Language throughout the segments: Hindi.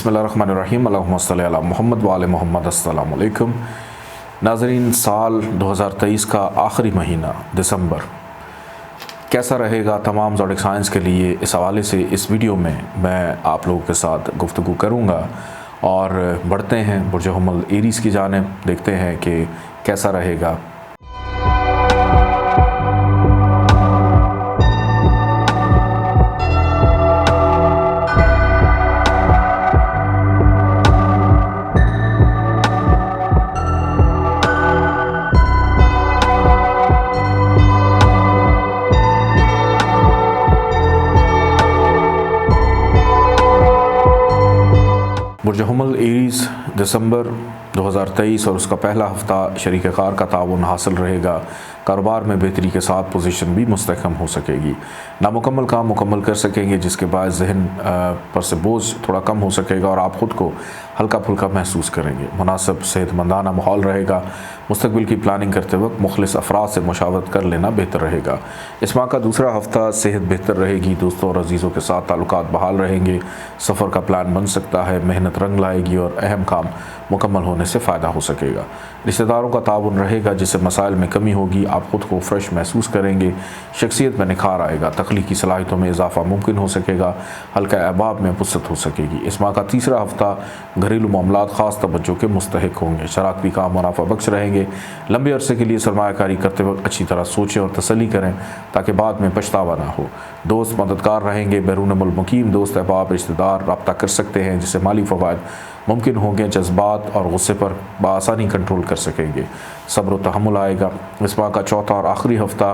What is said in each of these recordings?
बिस्मिल्लाहिर्रहमानिर्रहीम अल्लाहुम्मा सल्ली अला मुहम्मद व आले मुहम्मद। अस्सलामु अलैकुम नाज़रीन, साल 2023 का आखिरी महीना दिसंबर कैसा रहेगा तमाम ज़ोडिक साइंस के लिए, इस हवाले से इस वीडियो में मैं आप लोगों के साथ गुफ्तगू करूँगा। और बढ़ते हैं बुर्ज हुमल एरीज़ की जानिब, देखते हैं कि कैसा रहेगा। बुर्ज हुमल एरीज़ दिसंबर 2023 और उसका पहला हफ़्ता शरीक कार का ताउन हासिल रहेगा। कारोबार में बेहतरी के साथ पोजीशन भी मुस्तहकम हो सकेगी। नामुकम्मल काम मुकम्मल कर सकेंगे, जिसके बाद जहन पर से बोझ थोड़ा कम हो सकेगा और आप ख़ुद को हल्का फुल्का महसूस करेंगे। मुनासिब सेहतमंदाना माहौल रहेगा। मुस्तकबिल की प्लानिंग करते वक्त मुखलिस अफराद से मुशावरत कर लेना बेहतर रहेगा। इस माह का दूसरा हफ़्ता सेहत बेहतर रहेगी। दोस्तों और अजीज़ों के साथ ताल्लुकात बहाल रहेंगे। सफ़र का प्लान बन सकता है। मेहनत रंग लाएगी और अहम काम मुकम्मल होने से फ़ायदा हो सकेगा। रिश्तेदारों का ताउन रहेगा, जिससे मसाइल में कमी होगी। आप ख़ुद को फ्रेश महसूस करेंगे। शख्सियत में निखार आएगा। तख्लीकी सलाहियतों में इजाफा मुमकिन हो सकेगा। हल्का अहबाब में वसअत हो सकेगी। इस माह का तीसरा हफ़्ता घरेलू मामलात ख़ास तवज्जो के मुस्तहिक होंगे। शराकती काम मुनाफा बख्श रहेंगे। लंबे अरसे के लिए सरमायाकारी करते वक्त अच्छी तरह सोचें और तसल्ली करें ताकि बाद में पछतावा ना हो। दोस्त मददगार रहेंगे। बैरून मुल्क मुकीम दोस्त अहबाब रिश्तेदार रब्ता कर सकते हैं, जिससे माली फ़वाइद मुमकिन होंगे। जज्बात और गुस्से पर बआसानी कंट्रोल कर सकेंगे। सब्र व तहम्मुल आएगा। इस माह का चौथा और आखिरी हफ़्ता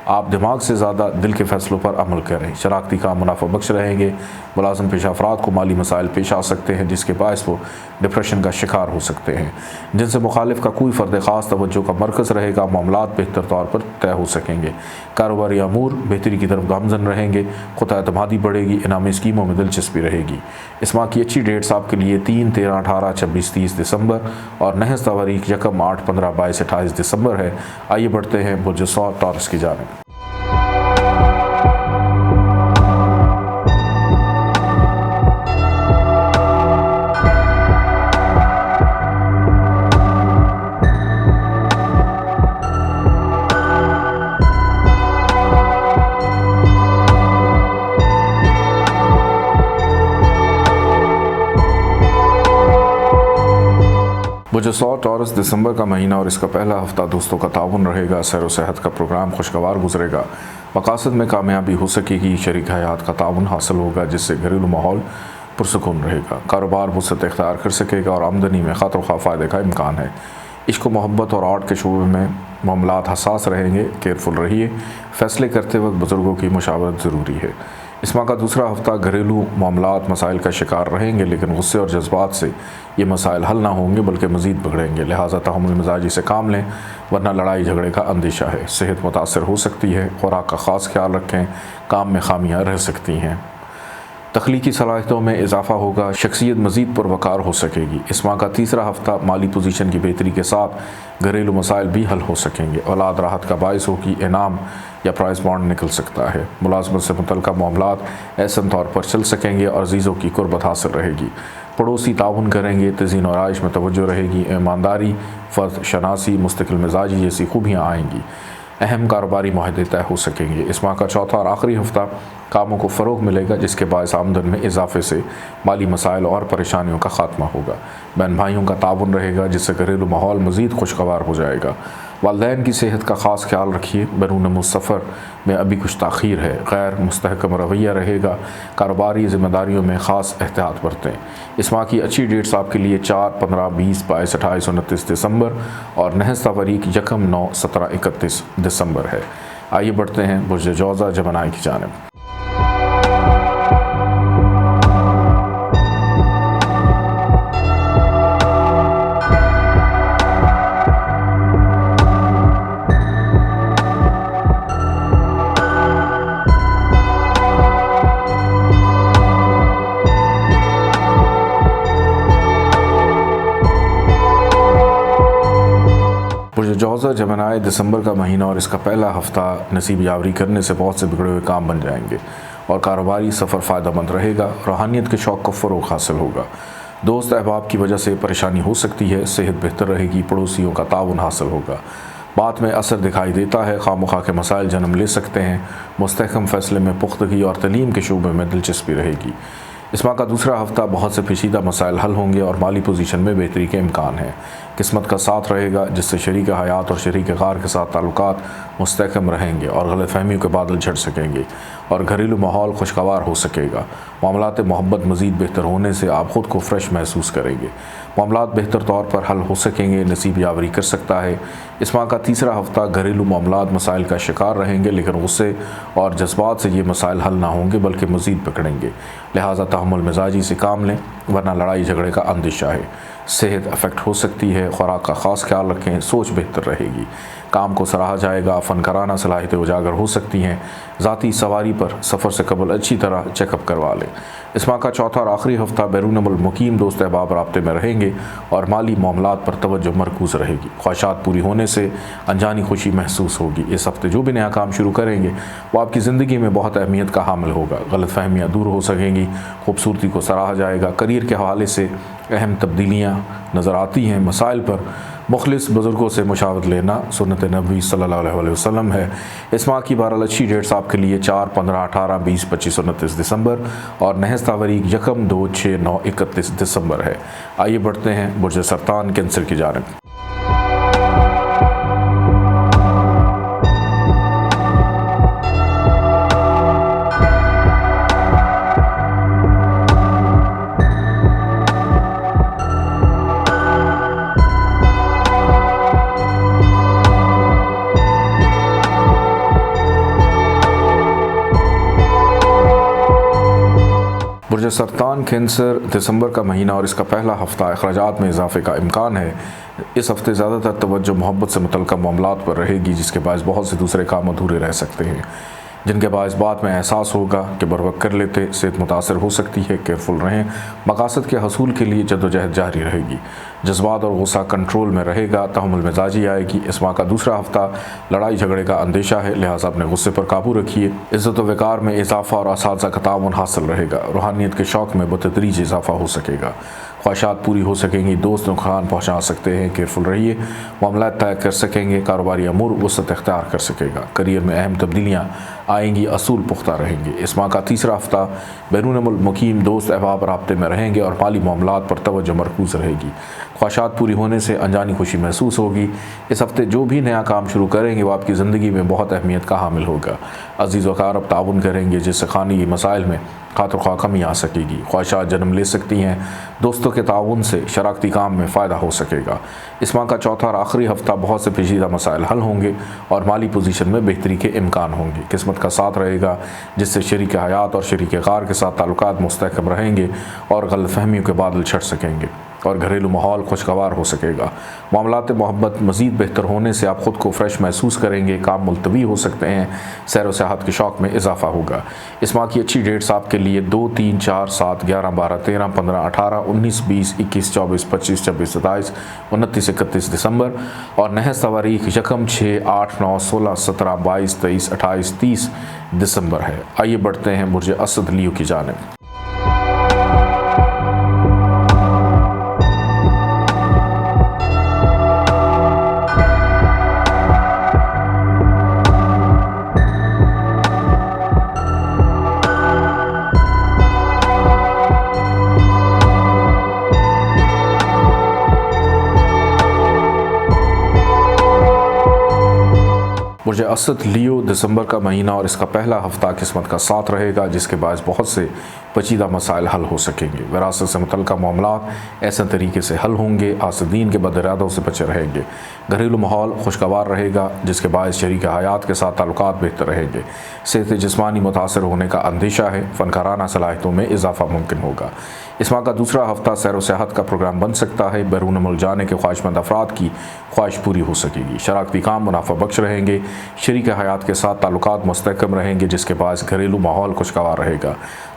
आप दिमाग से ज़्यादा दिल के फ़ैसलों पर अमल करें। शराकती काम मुनाफा बख्श रहेंगे। मुलाज़िम पेशा अफराद को माली मसाइल पेश आ सकते हैं, जिसके बायस वो डिप्रेशन का शिकार हो सकते हैं। जिनसे मुखालिफ का कोई फ़र्द ख़ास तवज्जो का मरकज़ रहेगा। मामलात बेहतर तौर पर तय हो सकेंगे। कारोबारी अमूर बेहतरी की तरफ गामज़न रहेंगे। खुद एतमादी बढ़ेगी। इनामी स्कीमों में दिलचस्पी रहेगी। इस माह की अच्छी डेट्स आपके लिए 3, 13, 18, 26, 30 दिसंबर और नहस तारीख 1, 8, 15, 22, 28 दिसंबर है। आइए बढ़ते हैं बुर्ज टॉरस की जानिब। बुर्ज टॉरस दिसंबर का महीना और इसका पहला हफ़्ता दोस्तों का ताउन रहेगा। सैर व सेहत का प्रोग्राम खुशगवार गुजरेगा। मकासद में कामयाबी हो सकेगी। शरीक हयात का ताउन हासिल होगा, जिससे घरेलू माहौल पुरसकून रहेगा। कारोबार वसअत इख्तियार कर सकेगा और आमदनी में ख़ातिर ख्वाह फ़ायदे का इम्कान है। इश्क व मोहब्बत और आर्ट के शोबे में मामलात हसास रहेंगे। केयरफुल रहिए। फ़ैसले करते वक्त बुज़ुर्गों की मुशावरत ज़रूरी है। इस माह का दूसरा हफ़्ता घरेलू मामलात मसाइल का शिकार रहेंगे, लेकिन गुस्से और जज्बात से ये मसाइल हल ना होंगे बल्कि मज़ीद बिगड़ेंगे। लिहाजा तहम्मुल मिजाजी से काम लें, वरना लड़ाई झगड़े का अंदेशा है। सेहत मुतासर हो सकती है। खुराक का ख़ास ख्याल रखें। काम में खामियाँ रह सकती हैं। तख्लीकी सलाहियतों में इजाफा होगा। शख्सियत मज़ीद पुरवकार हो सकेगी। इस माह का तीसरा हफ़्ता माली पोजीशन की बेहतरी के साथ घरेलू मसाइल भी हल हो सकेंगे। औलाद राहत का बायस हो कि इनाम या प्राइज़ बॉन्ड निकल सकता है। मुलाजमत से मुतल्लिक़ मामलात ऐसन तौर पर चल सकेंगे और अज़ीज़ों की कुर्बत हासिल रहेगी। पड़ोसी ताउन करेंगे। तज़ीन और आइश में तवज्जो रहेगी। ईमानदारी, फ़र्द शनासी, मुस्तकिल मिजाजी जैसी खूबियाँ आएंगी। अहम कारोबारी माहदे तय हो सकेंगे। इस माह का चौथा और आखिरी हफ़्ता कामों को फ़रोग़ मिलेगा, जिसके बायस आमदन में इजाफे से माली मसाइल और परेशानियों का ख़ात्मा होगा। बहन भाइयों का ताउन रहेगा, जिससे घरेलू माहौल मज़ीद खुशगवार हो जाएगा। वालिदैन की सेहत का ख़ास ख्याल रखिए। बैरून मुल्क सफ़र में अभी कुछ ताख़ीर है। गैर मुस्तहकम रवैया रहेगा। कारोबारी ज़िम्मेदारियों में ख़ास एहतियात बरतें। इस माह की अच्छी डेट्स आपके लिए 4, 15, 20, 22, 28, 29 दिसंबर और नहस तारीख 1, 9, 17, 31 दिसंबर है। आइए बढ़ते हैं बुर्ज जौज़ा जमनाई की जानिब। बुर्ज जौज़ा जमनाई दिसंबर का महीना और इसका पहला हफ़्ता नसीब यावरी करने से बहुत से बिगड़े हुए काम बन जाएंगे और कारोबारी सफ़र फ़ायदेमंद रहेगा। रूहानियत के शौक़ को फ़रोग़ हासिल होगा। दोस्त अहबाब की वजह से परेशानी हो सकती है, सेहत बेहतर रहेगी, पड़ोसियों का ताउन हासिल होगा। बात में असर दिखाई देता है, खामखा के मसाइल जन्म ले सकते हैं। मुस्तहकम फैसले में पुख्तगी और तलीम के शोबे में दिलचस्पी रहेगी। इस माह का दूसरा हफ्ता बहुत से पेचीदा मसाइल हल होंगे और माली पोजीशन में बेहतरी के इम्कान है। किस्मत का साथ रहेगा, जिससे शरीक हयात और शरीक कार के साथ ताल्लुकात मुस्तहकम रहेंगे और गलतफहमियों के बादल झड़ सकेंगे और घरेलू माहौल खुशगवार हो सकेगा। मामलात मोहब्बत मज़ीद बेहतर होने से आप ख़ुद को फ्रेश महसूस करेंगे। मामलात बेहतर तौर पर हल हो सकेंगे, नसीब यावरी कर सकता है। इस माह का तीसरा हफ्ता घरेलू मामलात मसाइल का शिकार रहेंगे, लेकिन गुस्से और जज्बात से ये मसाइल हल ना होंगे बल्कि मज़ीद बिगड़ेंगे। लिहाजा तहम्मुल मिजाजी से काम लें, वरना लड़ाई झगड़े का अंदेशा है। सेहत अफेक्ट हो सकती है, खुराक का ख़ास ख्याल रखें, सोच बेहतर रहेगी। काम को सराहा जाएगा, फ़नकाराना सलाहियतें उजागर हो सकती हैं। ज़ाती सवारी पर सफ़र से कबल अच्छी तरह चेकअप करवा लें। इस माह का चौथा और आखिरी हफ्ता बैरून मुल्क मुकीम दोस्त अहबाब राब्ते में रहेंगे और माली मामलात पर तवज्जो मरकूज़ रहेगी। ख्वाहिशात पूरी होने से अनजानी खुशी महसूस होगी। इस हफ्ते जो भी नया काम शुरू करेंगे वो आपकी ज़िंदगी में बहुत अहमियत का हामिल होगा। गलतफहमियाँ दूर हो सकेंगी, खूबसूरती को सराहा जाएगा। करियर के हवाले से अहम तब्दीलियाँ नज़र आती हैं। मसाइल पर मुखलिस बुज़ुर्गों से मशावरत लेना सुन्नत नबी सल्लल्लाहु अलैहि वसल्लम है। इस माह की 12 अच्छी डेट्स आपके लिए 4, 15, 18, 20, 25, 29 दिसंबर और नहस तारीख 1, 2, 6, 9, 31 दिसंबर है। आइए बढ़ते हैं बुर्ज सरतान कैंसर की जानिब। बुर्ज सरतान कैंसर दिसंबर का महीना और इसका पहला हफ्ता अखराजात में इजाफे का इम्कान है। इस हफ्ते ज़्यादातर तवज्जो मोहब्बत से मुतल्लिक़ मामलात पर रहेगी, जिसके बायस बहुत से दूसरे काम अधूरे रह सकते हैं, जिनके बायस बात में एहसास होगा कि बर वक्त कर लेते। सेहत मुतासर हो सकती है, केयरफुल रहें। मकासद के हसूल के लिए जद्दोजहद जारी रहेगी। जज्बात और गुस्सा कंट्रोल में रहेगा, तहम्मुल मिजाजी आएगी। इस माह का दूसरा हफ्ता लड़ाई झगड़े का अंदेशा है, लिहाजा अपने गुस्से पर काबू रखिए। इज़्ज़त व वक़ार में इजाफा और असातिज़ा का ताउन हासिल रहेगा। रूहानियत के शौक़ में बतदरीज इजाफा हो सकेगा। ख्वाहिशात पूरी हो सकेंगी, दोस्त नुकसान पहुँचा सकते हैं, केयरफुल रहिए। मामला तय कर सकेंगे, कारोबारी अमूर वसअत इख्तियार कर सकेगा। करियर में अहम तब्दीलियाँ आएंगी, असूल पुख्ता रहेंगे। इस माह का तीसरा हफ्ता बैरून मुल्क मुकीम दोस्त अहबाब राब्ते में रहेंगे और माली मामलात पर तवज्जो मरकूज़ रहेगी। ख्वाहिशात पूरी होने से अनजानी खुशी महसूस होगी। इस हफ्ते जो भी नया काम शुरू करेंगे वो आपकी ज़िंदगी में बहुत अहमियत का हामिल होगा। अजीज़ व अक़ारब ताउन करेंगे, जिससे खानगी मसाइल में खातिर ख्वाह कमी आ सकेगी। ख्वाहिशात जन्म ले सकती हैं। दोस्तों के ताउन से शराकती काम में फ़ायदा हो सकेगा। इस माह का चौथा और आखिरी हफ्ता बहुत से पेचीदा मसाइल हल होंगे और माली पोजीशन में बेहतरी के इम्कान होंगे। किस्मत का साथ रहेगा, जिससे शरीक हयात और शरीक कार के साथ ताल्लुकात मुस्तहकम रहेंगे और गलतफहमियों के बादल छट सकेंगे और घरेलू माहौल खुशगवार हो सकेगा। मामलात मोहब्बत मज़ीद बेहतर होने से आप ख़ुद को फ्रेश महसूस करेंगे। काम मुलतवी हो सकते हैं। सैर व सियाहत के शौक़ में इजाफा होगा। इस माह की अच्छी डेट्स आपके लिए 2, 3, 4, 7, 11, 12, 13, 15, 18, 19, 20, 21, 24, 25, 26, 27, 29, 31 दिसंबर और नहस तारीख 1, 6, 8, 9, 16, 17, 22, 23, 28, 30 दिसंबर है। आइए बढ़ते हैं बुर्ज असद लियो की जानिब। बुर्ज असद लियो दिसंबर का महीना और इसका पहला हफ्ता किस्मत का साथ रहेगा, जिसके बायस बहुत से पेचीदा मसाइल हल हो सकेंगे। विरासत से मुतल्लिक़ मामलात ऐसे तरीके से हल होंगे, आसदीन के बदइरादों से बचे रहेंगे। घरेलू माहौल खुशगवार रहेगा, जिसके बायस शरीक हयात के साथ ताल्लुकात बेहतर रहेंगे। सेहत जिस्मानी मुतासर होने का अंदेशा है। फ़नकाराना सलाहियतों में इजाफा मुमकिन होगा। इस माह का दूसरा हफ्ता सैर व सियाहत का प्रोग्राम बन सकता है। बैरून मुल्क जाने के ख्वाहिशमंद अफराद की ख्वाहिश पूरी हो सकेगी। शराकती काम मुनाफा बख्श रहेंगे। शरीक हयात के साथ ताल्लुकात मुस्तहकम रहेंगे, जिसके बायस घरेलू माहौल खुशगवार रहेगा।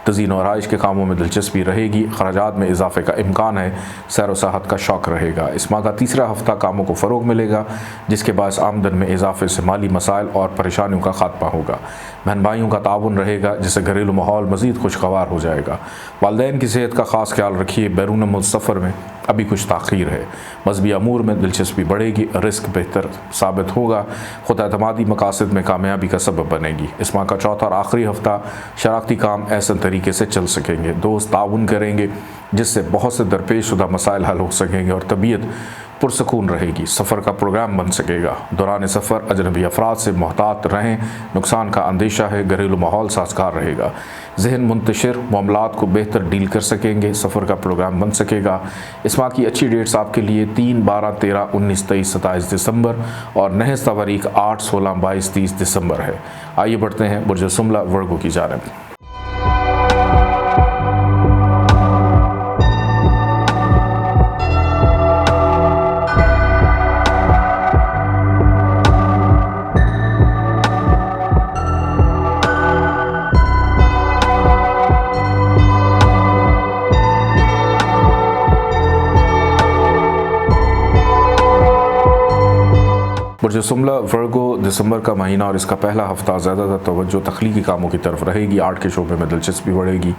तज़ीन और आइश के कामों में दिलचस्पी रहेगी। खर्चात में इजाफे का इम्कान है। सैर व सयाहत का शौक़ रहेगा। इस माह का तीसरा हफ्ता कामों को फ़रोग़ मिलेगा, जिसके बायस आमदन में इजाफे से माली मसाइल और परेशानियों का खात्मा होगा। बहन भाइयों का ताउन रहेगा, जिससे घरेलू माहौल मज़ीद खुशगवार हो जाएगा। वालिदैन की सेहत का ख़ास ख्याल रखिए। बैरून मुल्क सफ़र में अभी कुछ ताख़ीर है। मज़हबी अमूर में दिलचस्पी बढ़ेगी। रिस्क बेहतर साबित होगा। खुद एतमादी मकासद में कामयाबी का सबब बनेगी। इस माह का चौथा और आखिरी हफ्ता शराकती काम ऐसे तरीके से चल सकेंगे। दोस्त ताउन करेंगे, जिससे बहुत से दरपेश शुदा मसाइल हल हो सकेंगे और तबीयत पुरसकून रहेगी। सफ़र का प्रोग्राम बन सकेगा। दौरान सफ़र अजनबी अफराद से मोहतात रहें। नुकसान का अंदेशा है। घरेलू माहौल साजगार रहेगा। जहन मुंतशिर मामलात को बेहतर डील कर सकेंगे। सफ़र का प्रोग्राम बन सकेगा। इस माह की अच्छी डेट्स आपके लिए 3, 12, 13, 19, 23, 27 दिसंबर और नहस तवारीख 8, 16, 22, 30 दिसंबर है। आइए बढ़ते हैं बुर्ज सुमला वर्गो की जानिब। बुर्ज सुमला वर्गो दिसंबर का महीना और इसका पहला हफ्ता ज़्यादातर तवज्जो तख्लीकी कामों की तरफ रहेगी। आर्ट के शोबे में दिलचस्पी बढ़ेगी।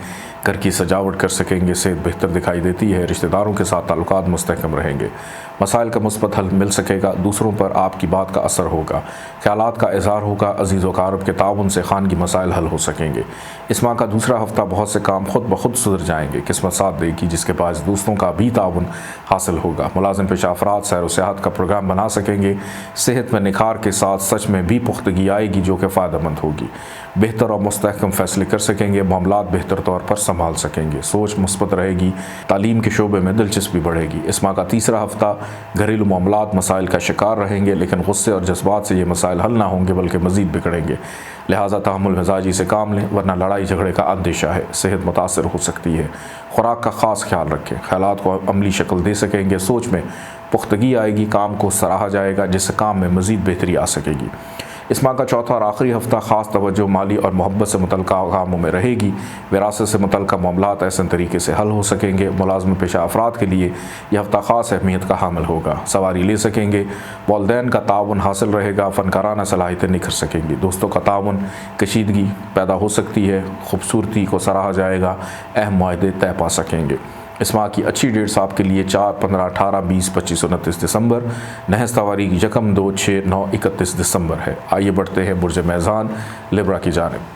घर की सजावट कर सकेंगे। सेहत बेहतर दिखाई देती है। रिश्तेदारों के साथ ताल्लुकात मुस्तहकम रहेंगे। मसाइल का मुस्बत हल मिल सकेगा। दूसरों पर आपकी बात का असर होगा। ख्यालात का इज़हार होगा। अजीज़ व अकारब के ताउन से खानगी मसाइल हल हो सकेंगे। इस माह का दूसरा हफ्ता बहुत से काम खुद ब खुद सुधर जाएंगे। किस्मत साथ देगी, जिसके पास दोस्तों का भी ताउन हासिल होगा। मुलाजिम पेशा अफराद सैर व सयाहत का प्रोग्राम बना सकेंगे। सेहत में निखार के साथ सच में भी पुख्तगी आएगी, जो कि फ़ायदेमंद होगी। बेहतर और मुस्तहकम फैसले कर सकेंगे। मामलात बेहतर तौर पर संभाल सकेंगे। सोच मुस्बत रहेगी। तालीम के शोबे में दिलचस्पी बढ़ेगी। इस माह का तीसरा हफ्ता घरेलू मामलात मसाइल का शिकार रहेंगे, लेकिन गुस्से और जज्बात से ये मसाइल हल ना होंगे बल्कि मज़ीद बिगड़ेंगे। लिहाजा तहम्मुल मिजाजी से काम लें, वरना लड़ाई झगड़े का अंदेशा है। सेहत मुतासर हो सकती है। खुराक का ख़ास ख्याल रखें। ख्यालात को अमली शक्ल दे सकेंगे। सोच में पुख्तगी आएगी। काम को सराहा जाएगा, जिससे काम में मज़ीद बेहतरी आ सकेगी। इस माह का चौथा और आखिरी हफ्ता ख़ास तवज्जो माली और मोहब्बत से मुतल्लिक़ कामों में रहेगी। विरासत से मुतल्लिक़ मामलात ऐसे तरीके से हल हो सकेंगे। मुलाज़िम पेशा अफराद के लिए यह हफ्ता ख़ास अहमियत का हामिल होगा। सवारी ले सकेंगे। वालिदैन का ताउन हासिल रहेगा। फ़नकाराना सलाहियतें निखर सकेंगी। दोस्तों का ताउन कशीदगी पैदा हो सकती है। खूबसूरती को सराहा जाएगा। अहम मुआहदे तय पा सकेंगे। इस माह की अच्छी डेट्स आपके लिए 4, 15, 18, 20, 25, 29 दिसंबर। नहस तवारीख 1, 2, 6, 9, 31 दिसंबर है। आइए बढ़ते हैं बुर्ज मेज़ान लिब्रा की जानिब।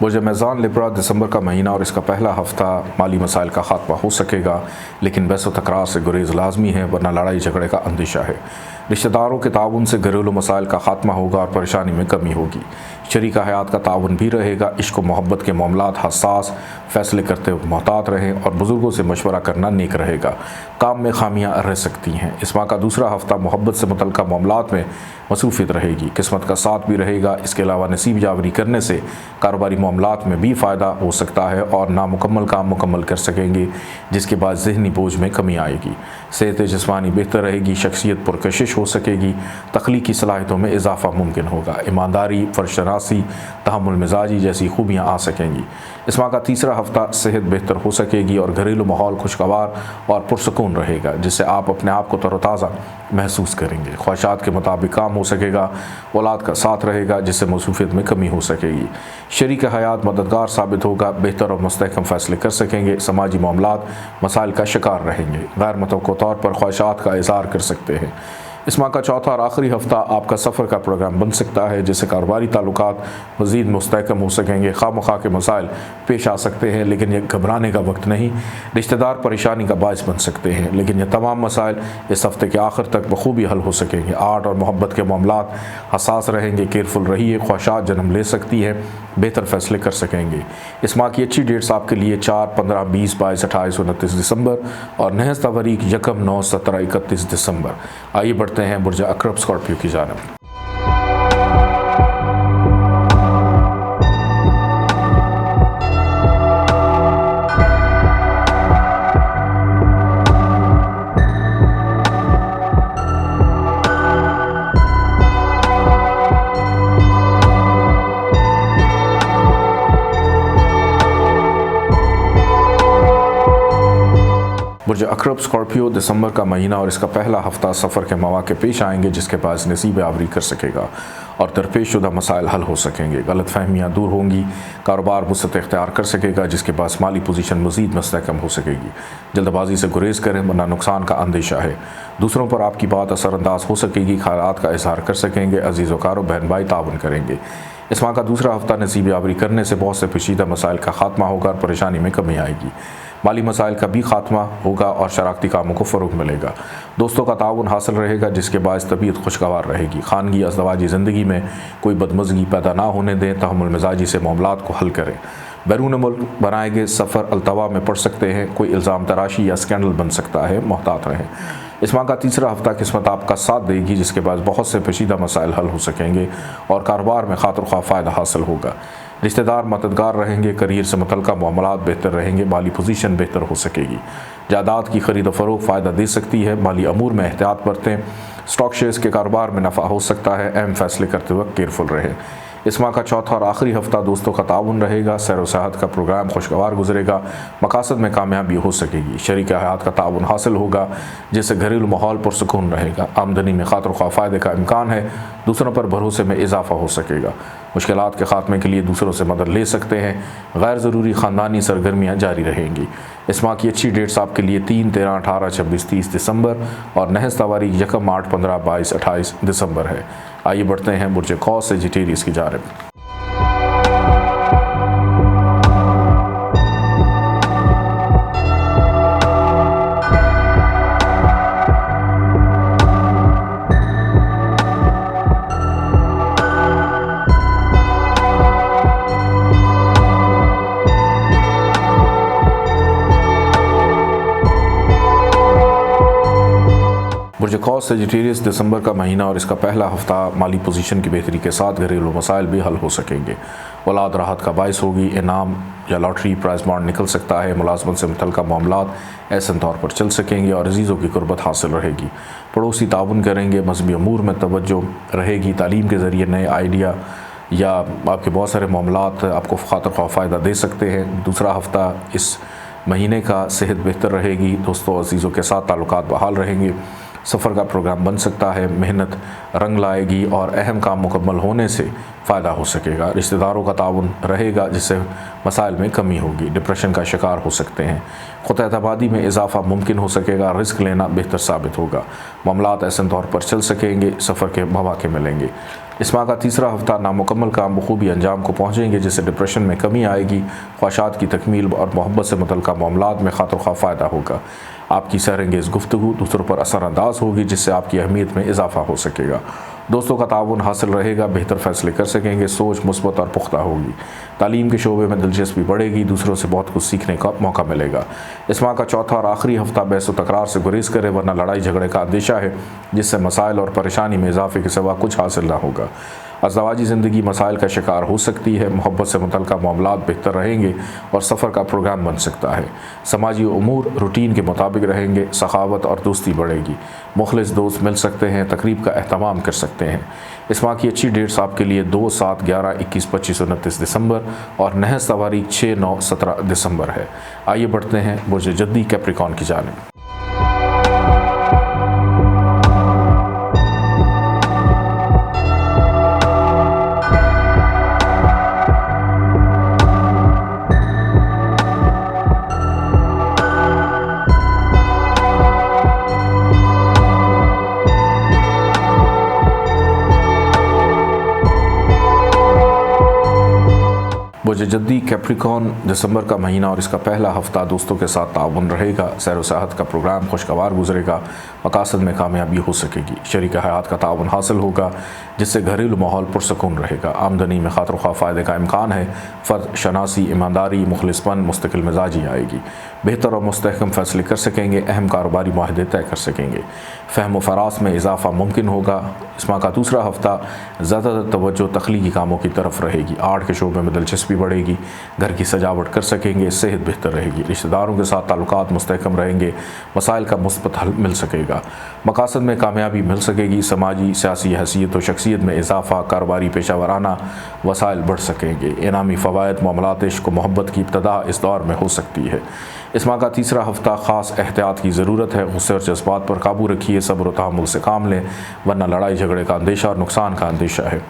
बुर्ज मेज़ान लिब्रा दिसंबर का महीना और इसका पहला हफ्ता माली मसाइल का खात्मा हो सकेगा, लेकिन बहस व तकरार से गुरेज लाजमी है, वरना लड़ाई झगड़े का अंदेशा है। रिश्तेदारों के ताउन से घरेलू मसाइल का खात्मा होगा और परेशानी में कमी होगी। शरीका हयात का ताउन भी रहेगा। इश्क व मोहब्बत के मामलात हसास, फैसले करते हुए मोहतात रहें और बुज़ुर्गों से मशवरा करना नेक रहेगा। काम में खामियां रह सकती हैं। इस माह का दूसरा हफ्ता मोहब्बत से मुतल्लिक़ मामलात में मसरूफ़ियत रहेगी। किस्मत का साथ भी रहेगा। इसके अलावा नसीब जावरी करने से कारोबारी मामलात में भी फ़ायदा हो सकता है और नामुकम्मल काम मुकम्मल कर सकेंगे, जिसके बाद ज़हनी बोझ में कमी आएगी। सेहत जिस्मानी बेहतर रहेगी। शख्सियत पुरकशिश हो सकेगी। तख्लीकी सलाहियतों में इजाफा मुमकिन होगा। ईमानदारी, फ़र्शनासी, तहम्मुल मिजाजी जैसी खूबियाँ आ सकेंगी। इस माह का तीसरा हफ्ता सेहत बेहतर हो सकेगी और घरेलू माहौल खुशगवार और पुरसकून रहेगा, जिससे आप अपने आप को तरोताज़ा महसूस करेंगे। ख्वाहिशात के मुताबिक काम हो सकेगा। औलाद का साथ रहेगा, जिससे मसरूफियत में कमी हो सकेगी। शरीक हयात मददगार साबित होगा। बेहतर और मुस्तहकम फैसले कर सकेंगे। समाजी मामलात मसाइल का शिकार रहेंगे। गैर मुतवक्को तौर पर ख्वाहिशात का इज़हार कर सकते हैं। इस माह का चौथा और आखिरी हफ्ता आपका सफ़र का प्रोग्राम बन सकता है, जिससे कारोबारी ताल्लुकात मज़ीद मुस्तहकम हो सकेंगे। खामखा के मसाइल पेश आ सकते हैं, लेकिन यह घबराने का वक्त नहीं। रिश्तेदार परेशानी का बायस बन सकते हैं, लेकिन यह तमाम मसाइल इस हफ्ते के आखिर तक बखूबी हल हो सकेंगे। आर्ट और मोहब्बत के मामलात हसास रहेंगे, केयरफुल रहिए। ख्वाहिशात जन्म ले सकती है, बेहतर फैसले कर सकेंगे। इस माह की अच्छी डेट्स आपके लिए 4, 15, 20, 22, 28, 29 दिसंबर और नहस तवारीख 1, 9, 17, 31 दिसंबर। आइए बढ़ते हैं बुर्ज अक़रब स्कॉर्पियो की जानिब। बुर्ज अक़रब स्कॉर्पियो दिसंबर का महीना और इसका पहला हफ्ता सफ़र के मौके पेश आएंगे, जिसके पास नसीब आवरी कर सकेगा और दरपेश शुदा मसाइल हल हो सकेंगे। गलत फहमियाँ दूर होंगी, कारोबार वसअत इख्तियार कर सकेगा, जिसके पास माली पोजीशन मज़ीद मुस्तहकम हो सकेगी। जल्दबाजी से गुरेज करें, वरना नुकसान का अंदेशा है। दूसरों पर आपकी बात असरअंदाज हो सकेगी, ख़यालात का इजहार कर सकेंगे। अजीज़ वकारो बहन भाई ताउन करेंगे। इस माह का दूसरा हफ्ता नसीब आवरी करने से बहुत से पेचीदा मसाइल का खात्मा होगा और परेशानी में कमी आएगी। माली मसाइल का भी खात्मा होगा और शराकती कामों को फ़रोग़ मिलेगा। दोस्तों का ताउन हासिल रहेगा, जिसके बायस तबीयत खुशगवार रहेगी। खानगी अज़दवाजी ज़िंदगी में कोई बदमज़गी पैदा ना होने दें, तहम्मुल मिजाजी से मामलात को हल करें। बैरून मुल्क बनाए गए सफ़र अल्तवा में पड़ सकते हैं, कोई इल्ज़ाम तराशी या स्कैंडल बन सकता है, मोहतात रहें। इस माह का तीसरा हफ्ता किस्मत आपका साथ देगी, जिसके बाद बहुत से पेचीदा मसाइल हल हो सकेंगे और कारोबार में खातिर ख्वाह फ़ायदा हासिल होगा। रिश्तेदार मददगार रहेंगे, करियर से मुतल्लिक़ मामलात बेहतर रहेंगे, माली पोजीशन बेहतर हो सकेगी। जायदाद की खरीद व फ़रोख्त फ़ायदा दे सकती है, माली अमूर में एहतियात बरतें। स्टॉक शेयर्स के कारोबार में नफ़ा हो सकता है, अहम फैसले करते वक्त केयरफुल रहें। इस माह का चौथा और आखिरी हफ्ता दोस्तों का ताउन रहेगा। सैर व सेहत का प्रोग्राम खुशगवार गुजरेगा, मकासद में कामयाबी हो सकेगी। शरीक हयात का ताउन हासिल होगा, जिससे घरेलू माहौल पुरसुकून रहेगा। आमदनी में खातिर ख्वाह फ़ायदे का इम्कान है, दूसरों पर भरोसे में इजाफा हो सकेगा। मुश्किलात के खात्मे के लिए दूसरों से मदद ले सकते हैं। गैर ज़रूरी ख़ानदानी सरगर्मियाँ जारी रहेंगी। इस माह की अच्छी डेट्स आपके लिए 3, 13, 18, 26, 30 दिसंबर और नहस तवारीख 1, 8, 15, 22, 28 दिसंबर है। आइए बढ़ते हैं बुर्ज क़ौस सजिटेरियस की जानिब। बुर्ज क़ौस सजिटेरियस दिसंबर का महीना और इसका पहला हफ्ता माली पोजीशन की बेहतरी के साथ घरेलू मसाइल भी हल हो सकेंगे। औलाद राहत का बायस होगी, इनाम या लॉटरी प्राइज बॉन्ड निकल सकता है। मुलाजमत से मुतल्लिक़ मामलात ऐसन तौर पर चल सकेंगे और अजीज़ों की कुर्बत हासिल रहेगी। पड़ोसी ताउन करेंगे, मजहबी अमूर में तवज्जो रहेगी। तालीम के ज़रिए नए आइडिया या आपके बहुत सारे मामलात आपको खातिर ख्वाह फ़ायदा दे सकते हैं। दूसरा हफ्ता इस महीने का सेहत बेहतर रहेगी। दोस्तों अजीज़ों के साथ ताल्लुकात बहाल रहेंगे। सफ़र का प्रोग्राम बन सकता है, मेहनत रंग लाएगी और अहम काम मुकम्मल होने से फ़ायदा हो सकेगा। रिश्तेदारों का ताउन रहेगा, जिससे मसाइल में कमी होगी। डिप्रेशन का शिकार हो सकते हैं। खुद एतमादी में इजाफा मुमकिन हो सकेगा। रिस्क लेना बेहतर साबित होगा। मामलात ऐसे तौर पर चल सकेंगे, सफ़र के मौके मिलेंगे। इस माह का तीसरा हफ्ता नामुकम्मल काम बखूबी अंजाम को पहुँचेंगे, जिससे डिप्रेशन में कमी आएगी। ख्वाहिशात की तकमील और मोहब्बत से मुतल्लिक़ मामलात में खातिर ख्वाह फ़ायदा होगा। आपकी सहरंगेज़ गुफ्तगू दूसरों पर असरअंदाज होगी, जिससे आपकी अहमियत में इजाफा हो सकेगा। दोस्तों का ताउन हासिल रहेगा, बेहतर फैसले कर सकेंगे। सोच मुस्बत और पुख्ता होगी। तालीम के शोबे में दिलचस्पी बढ़ेगी, दूसरों से बहुत कुछ सीखने का मौका मिलेगा। इस माह का चौथा और आखिरी हफ्ता बहस व तकरार से गुरेज करें, वरना लड़ाई झगड़े का अंदेशा है, जिससे मसाइल और परेशानी में इजाफे के सिवा कुछ हासिल ना होगा। अज़दवाजी ज़िंदगी मसाइल का शिकार हो सकती है। मोहब्बत से मुतल्लिक़ मामलात बेहतर रहेंगे और सफ़र का प्रोग्राम बन सकता है। समाजी उमूर रूटीन के मुताबिक रहेंगे। सखावत और दोस्ती बढ़ेगी। मुखलिस दोस्त मिल सकते हैं, तकरीब का एहतमाम कर सकते हैं। इस माह की अच्छी डेट्स आपके लिए 2, 7, 11, 21, 25, 29 दिसंबर और नहस तवारीख 6, 9, 17 दिसंबर है। आइए बढ़ते हैं बुर्ज जद्दी कैप्रिकॉन की जानिब। जद्दी कैप्रिकॉर्न दिसंबर का महीना और इसका पहला हफ्ता दोस्तों के साथ ताउन रहेगा। सैर व सेहत का प्रोग्राम खुशगवार गुजरेगा। मकासद में कामयाबी हो सकेगी। शरीक हयात का ताउन हासिल होगा जिससे घरेलू माहौल पुरसकून रहेगा। आमदनी में खतर ख्वाह फ़ायदे का इम्कान है। फ़र्द शनासी, ईमानदारी, मुखलिसपन, मुस्तकिल मिजाजी आएगी। बेहतर और मुस्तहकम फैसले कर सकेंगे। अहम कारोबारी माहदे तय कर सकेंगे। फ़हम व फरास में इजाफा मुमकिन होगा। इस माह का दूसरा हफ्ता ज़्यादातर तवज्जो तख्लीकी कामों की तरफ रहेगी। आर्ट के शोबे में दिलचस्पी बढ़ेगी। घर की सजावट कर सकेंगे। सेहत बेहतर रहेगी। रिश्तेदारों के साथ ताल्लुकात मुस्तहकम रहेंगे। मसाइल का मुस्बत हल मिल सकेगा। मकासद में कामयाबी मिल सकेगी। समाजी सियासी हैसियत व शख्सियत में इजाफा, कारोबारी पेशा वराना वसाइल बढ़ सकेंगे। इनामी फ़वाइद, मामलात, इश्क व मोहब्बत की इब्तदा इस दौर में हो सकती है। इस माह का तीसरा हफ्ता ख़ास एहतियात की ज़रूरत है। गुस्से और जज्बात पर काबू रखिए। सब्र व तहम्मुल से काम लें वरना लड़ाई झगड़े का अंदेशा और नुकसान का अंदेशा है।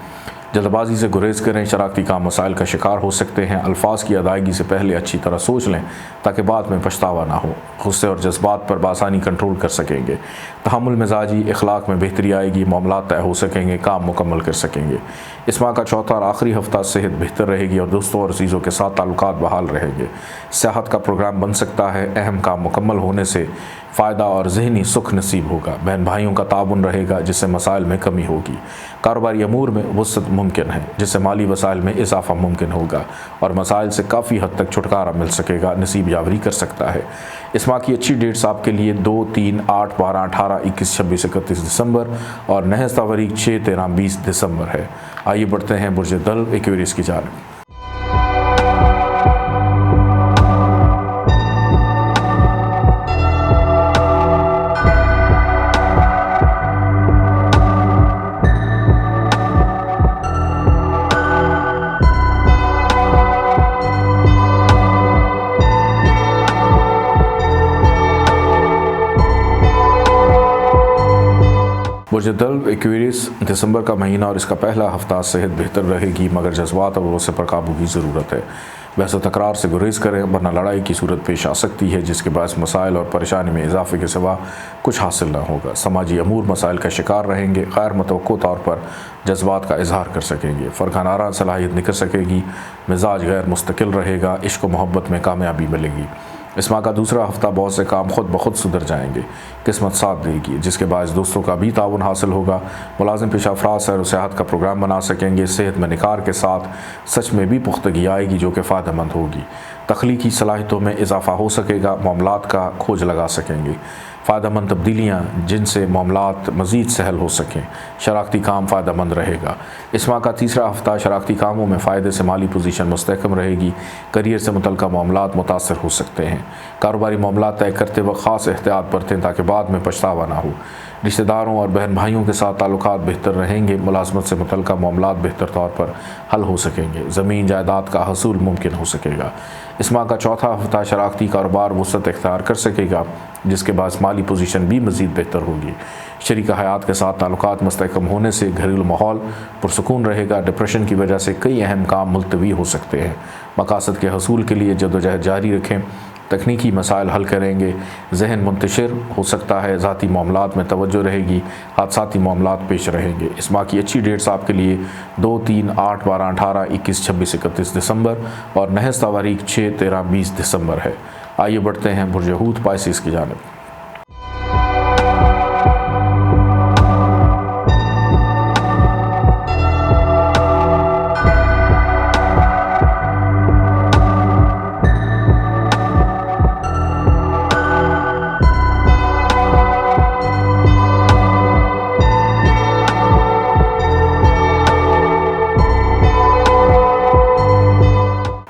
जल्दबाजी से गुरेज करें। शरारती काम मसाइल का शिकार हो सकते हैं। अल्फाज की अदायगी से पहले अच्छी तरह सोच लें ताकि बाद में पछतावा ना हो। गुस्से और जज्बात पर बासानी कंट्रोल कर सकेंगे। तहम्मुल मिजाजी, इखलाक में बेहतरी आएगी। मामलात तय हो सकेंगे। काम मुकम्मल कर सकेंगे। इस माह का चौथा और आखिरी हफ्ता सेहत बेहतर रहेगी और दोस्तों और अज़ीज़ों के साथ ताल्लुकात बहाल रहेंगे। सेहत का प्रोग्राम बन सकता है। अहम काम मुकम्मल होने से फ़ायदा और ज़हनी सुख नसीब होगा। बहन भाइयों का ताउन रहेगा जिससे मसाइल में कमी होगी। कारोबारी अमूर में वसअत मुमकिन है जिससे माली वसाइल में इजाफा मुमकिन होगा और मसाइल से काफ़ी हद तक छुटकारा मिल सकेगा। नसीब यावरी कर सकता है। इस माह की अच्छी डेट्स आपके लिए 2, 3, 8, 12, 18, 21, 26, 31 दिसंबर और नहस तारीख 6, 13, 20 दिसंबर है। आइए बढ़ते हैं बुर्ज दल एक्वेरियस की जानिब। बुर्ज दल एक्वेरियस दिसंबर का महीना और इसका पहला हफ्ता सेहत बेहतर रहेगी मगर जज्बात और गुस्से पर काबू की ज़रूरत है। बहस व तकरार से गुरेज करें वरना लड़ाई की सूरत पेश आ सकती है जिसके बायस मसाइल और परेशानी में इजाफे के सिवा कुछ हासिल न होगा। समाजी अमूर मसाइल का शिकार रहेंगे। गैर मुतवक्को तौर पर जज्बात का इजहार कर सकेंगे। फ़र्कानारा सलाहियत निकल सकेगी। मिजाज गैर मुस्तकिल रहेगा। इश्क व मोहब्बत में कामयाबी मिलेगी। इस माह का दूसरा हफ्ता बहुत से काम खुद ब खुद सुधर जाएंगे। किस्मत साथ देगी जिसके बायस दोस्तों का भी ताउन हासिल होगा। मुलाजिम पेशा अफराद सैर व सेहत का प्रोग्राम बना सकेंगे। सेहत में निखार के साथ सच में भी पुख्तगी आएगी जो कि फ़ायदेमंद होगी। तख्लीकी सलाहियतों में इजाफा हो सकेगा। मामलात का खोज लगा सकेंगे। फ़ायदेमंद तब्दीलियाँ जिनसे मामलात मज़ीद सहल हो सकें। शरारती काम फ़ायदेमंद रहेगा। इस माह का तीसरा हफ्ता शरारती कामों में फ़ायदे से माली पोजीशन मुस्तहकम रहेगी। करियर से मुतल्लिक़ मामलात मुतासर हो सकते हैं। कारोबारी मामलात तय करते वक्त ख़ास एहतियात बरतें ताकि बाद में पछतावा ना हो। रिश्तेदारों और बहन भाइयों के साथ ताल्लुकात बेहतर रहेंगे। मुलाजमत से मुतल्लिक़ मामलात बेहतर तौर पर हल हो सकेंगे। ज़मीन जायदाद का हसूल मुमकिन हो सकेगा। इस माह का चौथा हफ्ता शरारती कारोबार वसअत इख्तियार कर सकेगा जिसके बाद माली पोजीशन भी मज़ीद बेहतर होगी। शरीक हयात के साथ ताल्लुकात मुस्तहकम होने से घरेलू माहौल पुरसकून रहेगा। डिप्रेशन की वजह से कई अहम काम मुलतवी हो सकते हैं। मकासद के हसूल के लिए जद्दोजहद जारी रखें। तकनीकी मसाइल हल करेंगे। जहन मुंतशिर हो सकता है। ज़ाती मामलात में तवज्जो रहेगी। हादसाती मामलात पेश रहेंगे। इस माह की अच्छी डेट्स आपके लिए 2, 3, 8, 12, 18, 21, 26, 31 दिसंबर और नहस तारीख 6, 13, 20 दिसंबर है। आइए बढ़ते हैं बुर्ज हूत पाइसिस की जानिब।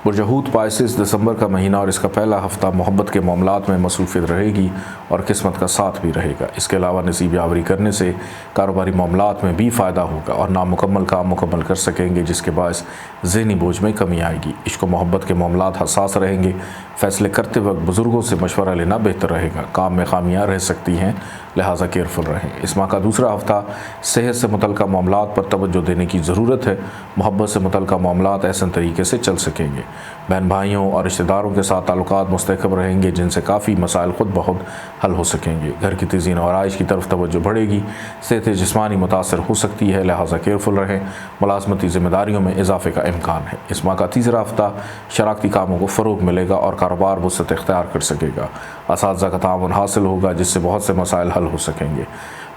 बुर्ज हूत पाइसिस दिसंबर का महीना और इसका पहला हफ्ता मोहब्बत के मामलात में मसरूफियत रहेगी और किस्मत का साथ भी रहेगा। इसके अलावा नसीब यावरी करने से कारोबारी मामलात में भी फ़ायदा होगा और नामुकम्मल काम मुकम्मल कर सकेंगे जिसके बायस ज़हनी बोझ में कमी आएगी। इश्क व मोहब्बत के मामलात हसास रहेंगे। फैसले करते वक्त बुज़ुर्गों से मशवरा लेना बेहतर रहेगा। काम में खामियां रह सकती हैं, लिहाजा केयरफुल रहें। इस माह का दूसरा हफ्ता सेहत से मुतल्लिक़ मामलात पर तवज्जो देने की ज़रूरत है। मोहब्बत से मुतल्लिक़ मामलात ऐसे तरीके से चल सकेंगे। बहन भाइयों और रिश्तेदारों के साथ ताल्लुकात मुस्तहकम रहेंगे, जिनसे काफ़ी मसाइल खुद ब खुद हल हो सकेंगे। घर की तज़ीन और आराइश की तरफ तवज्जो बढ़ेगी। सेहत जिस्मानी मुतासर हो सकती है, लिहाजा केयरफुल रहें। मुलाज़मती ज़िम्मेदारियों में इजाफे का इम्कान है। इस माह का तीसरा हफ्ता शराकती कामों को फ़रोग़ मिलेगा और कारोबार वुसअत इख्तियार कर सकेगा। असातिज़ा का ताउन हासिल होगा, जिससे बहुत से मसाइल हल हो सकेंगे।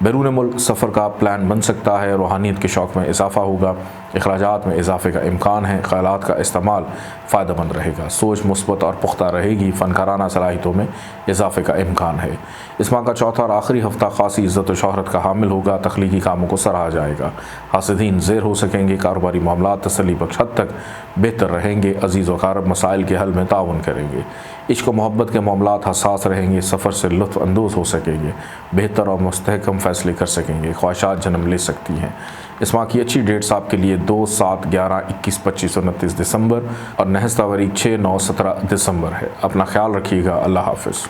बैरून मुल्क सफ़र का प्लान बन सकता है। रूहानियत के शौक़ में इजाफा होगा। अखराजात में इजाफे का इम्कान है। ख़यालात का इस्तेमाल फ़ायदेमंद रहेगा। सोच मुस्बत और पुख्ता रहेगी। फ़नकाराना सलाहियतों में इजाफे का इम्कान है। इस माह का चौथा और आखिरी हफ्ता ख़ासी इज़्ज़त व शोहरत का हामिल होगा। तख्लीकी कामों को सराहा जाएगा। हासिदीन ज़ेर हो सकेंगे। कारोबारी मामलात तसल्ली बख्श हद तक बेहतर रहेंगे। अज़ीज़ व क़रीब मसाइल के हल में ताउन करेंगे। इश्क़ व मोहब्बत के मामलात हसास रहेंगे। सफ़र से लुत्फ़ अंदोज़ हो सकेंगे। बेहतर और मुस्तहकम फ़ैसले कर सकेंगे। ख्वाहिशात जन्म ले सकती हैं। इस माह की अच्छी डेट्स आपके लिए 2, 7, 11, 21, 25 और 29 दिसंबर और नहस्तावरी 6, 9, 17 दिसंबर है। अपना ख्याल रखिएगा। अल्लाह हाफ़िज़।